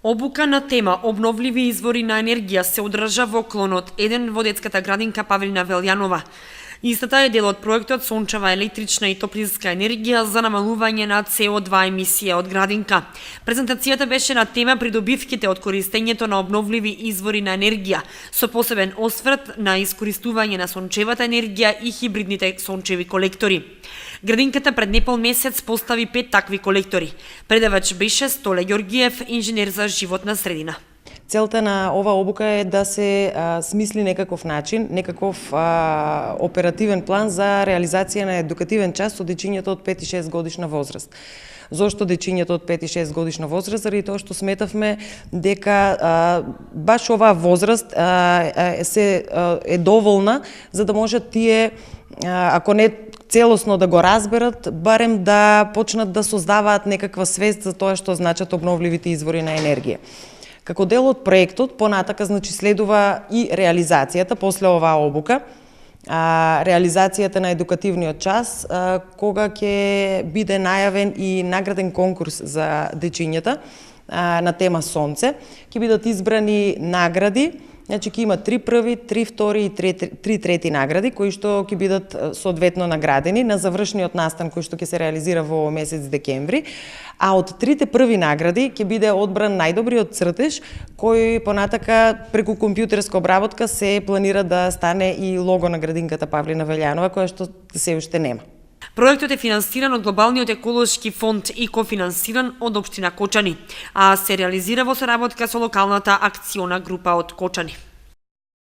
Обука на тема обновливи извори на енергија се одржа во клонот 1 во детската градинка Павлина Велјанова. Истата е дел од проектот Сончева електрична и топлинска енергија за намалување на CO2 емисија од градинка. Презентацијата беше на тема придобивките од користењето на обновливи извори на енергија, со посебен осврт на искористување на сончевата енергија и хибридните сончеви колектори. Градинката пред непол месец постави 5 такви колектори. Предавач беше Столе Ѓоргиев, инженер за животна средина. Целта на ова обука е да се смисли некаков начин, некаков оперативен план за реализација на едукативен час со дечињата од 5 и 6 годишна возраст. Зошто дечињата од 5 и 6 годишна возраст? Заради тоа што сметавме дека баш оваа возраст е доволна за да можат тие, ако не целосно да го разберат, барем да почнат да создаваат некаква свест за тоа што значат обновливите извори на енергија. Како дел од проектот, понатака следува и реализацијата после оваа обука, реализацијата на едукативниот час, кога ќе биде најавен и награден конкурс за дечињата на тема Сонце. Ќе бидат избрани награди, значи ќе има 3 први, 3 втори и 3 трети награди, кои што ќе бидат соодветно наградени на завршниот настан кој што ќе се реализира во месец декември, а од 3 први награди ќе биде одбран најдобриот цртеж, кој понатака преку компјутерска обработка се планира да стане и лого на градинката Павлина Велјанова, која што се уште нема. Проектот е финансиран од Глобалниот еколошки фонд и кофинансиран од општина Кочани, а се реализира во соработка со локалната акциона група од Кочани.